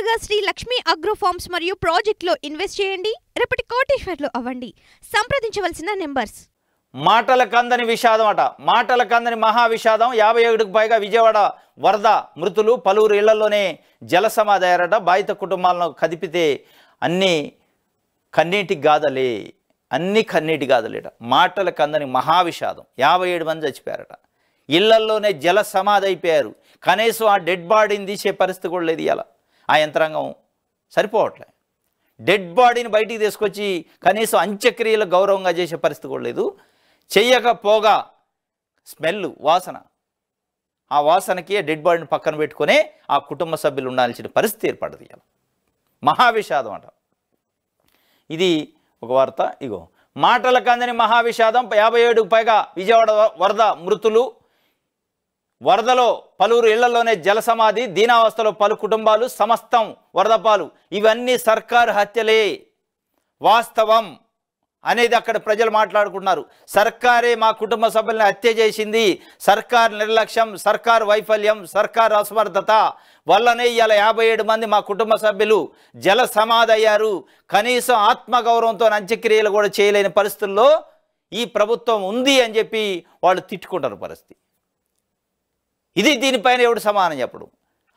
నేరుగా Shri Lakshmi agro forms మరియు ప్రాజెక్టులో ఇన్వెస్ట్ చేయండి. రేపటి కోటీశ్వర్లు అవ్వండి. సంప్రదించవలసిన నెంబర్స్. మాటల కందని విషాదం అట. మాటల కందని మహా విషాదం. 57కు పైగా విజయవాడ వరద మృతులు, పలువురు ఇళ్లలోనే జల సమాధి అయ్యారట. బాధిత కుటుంబాలను కదిపితే అన్నీ కన్నీటి గాథలే, అన్ని కన్నీటి గాథలేట. మాటల కందని మహా విషాదం. 57 మంది చచ్చిపోయారట. ఇళ్లల్లోనే జల సమాధి అయిపోయారు. కనీసం ఆ డెడ్ బాడీని తీసే పరిస్థితి కూడా లేదు. ఇలా ఆ యంత్రాంగం సరిపోవట్లే. డెడ్ బాడీని బయటికి తీసుకొచ్చి కనీసం అంత్యక్రియలు గౌరవంగా చేసే పరిస్థితి కూడా లేదు. చెయ్యకపోగా స్మెల్, వాసన, ఆ వాసనకి డెడ్ బాడీని పక్కన పెట్టుకునే ఆ కుటుంబ సభ్యులు ఉండాల్సిన పరిస్థితి ఏర్పడదు. ఇలా మహావిషాదం అంట. ఇది ఒక వార్త. ఇగో మాటల కందని మహావిషాదం. 57కు పైగా విజయవాడ వరద మృతులు, వరదలో పలువురు ఇళ్లలోనే జల సమాధి, దీనావస్థలో పలు కుటుంబాలు, సమస్తం వరదపాలు. ఇవన్నీ సర్కారు హత్యలే. వాస్తవం అనేది అక్కడ ప్రజలు మాట్లాడుకుంటున్నారు. సర్కారే మా కుటుంబ సభ్యులను హత్య చేసింది. సర్కారు నిర్లక్ష్యం, సర్కారు వైఫల్యం, సర్కారు అసమర్థత వల్లనే ఇవాళ 57 మంది మా కుటుంబ సభ్యులు జల సమాధి అయ్యారు. కనీసం ఆత్మగౌరవంతో అంత్యక్రియలు కూడా చేయలేని పరిస్థితుల్లో ఈ ప్రభుత్వం ఉంది అని చెప్పి వాళ్ళు తిట్టుకుంటారు పరిస్థితి. ఇది దీనిపైన ఎవడు సమానం చెప్పడు.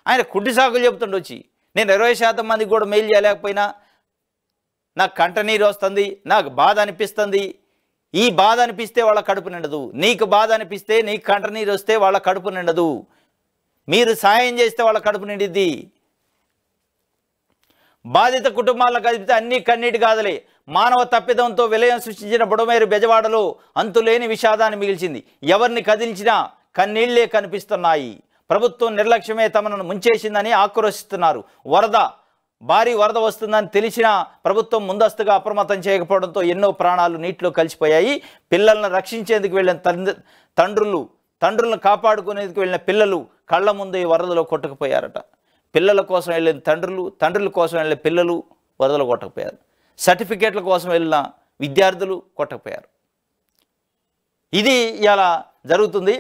ఆయన కుడ్డి సాకులు చెబుతుండ వచ్చి నేను 20% మందికి కూడా మెయిల్ చేయలేకపోయినా నాకు కంటనీరు వస్తుంది, నాకు బాధ అనిపిస్తుంది. ఈ బాధ అనిపిస్తే వాళ్ళ కడుపు నిండదు. నీకు బాధ అనిపిస్తే, నీకు కంటనీరు వస్తే వాళ్ళ కడుపు నిండదు. మీరు సాయం చేస్తే వాళ్ళ కడుపు నిండిద్ది. బాధిత కుటుంబాలను కలిపితే అన్ని కన్నీటి గాథలే. మానవ తప్పిదంతో విలయం సృష్టించిన బుడమేరు బెజవాడలో అంతులేని విషాదాన్ని మిగిల్చింది. ఎవరిని కదిలించినా కన్నీళ్లే కనిపిస్తున్నాయి. ప్రభుత్వం నిర్లక్ష్యమే తమను ముంచేసిందని ఆక్రోశిస్తున్నారు. భారీ వరద వస్తుందని తెలిసినా ప్రభుత్వం ముందస్తుగా అప్రమత్తం చేయకపోవడంతో ఎన్నో ప్రాణాలు నీటిలో కలిసిపోయాయి. పిల్లలను రక్షించేందుకు వెళ్ళిన తండ్రులను కాపాడుకునేందుకు వెళ్ళిన పిల్లలు కళ్ళ ముందు ఈ వరదలో కొట్టుకుపోయారట. పిల్లల కోసం వెళ్ళిన తండ్రుల కోసం వెళ్ళిన పిల్లలు వరదలో కొట్టకపోయారు. సర్టిఫికేట్ల కోసం వెళ్ళిన విద్యార్థులు కొట్టకపోయారు. ఇది ఇలా జరుగుతుంది.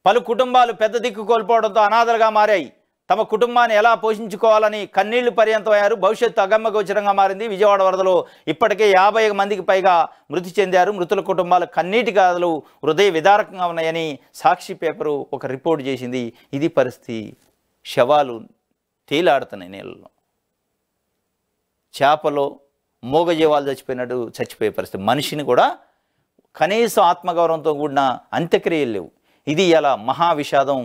పలు కుటుంబాలు పెద్ద దిక్కు కోల్పోవడంతో అనాథలుగా మారాయి. తమ కుటుంబాన్ని ఎలా పోషించుకోవాలని కన్నీళ్లు పర్యంతమయ్యారు. భవిష్యత్తు అగమ్యగోచరంగా మారింది. విజయవాడ వరదలో ఇప్పటికే 50 మందికి పైగా మృతి చెందారు. మృతుల కుటుంబాల కన్నీటి గాథలు హృదయ విదారకంగా ఉన్నాయని సాక్షి పేపరు ఒక రిపోర్ట్ చేసింది. ఇది పరిస్థితి. శవాలు తేలాడుతున్నాయి నీళ్ళలో. చేపలో మూగజీవాలు చచ్చిపోయినట్టు చచ్చిపోయే పరిస్థితి. మనిషిని కూడా కనీసం ఆత్మగౌరవంతో కూడిన అంత్యక్రియలు లేవు. ఇది ఇలా మహా విషాదం.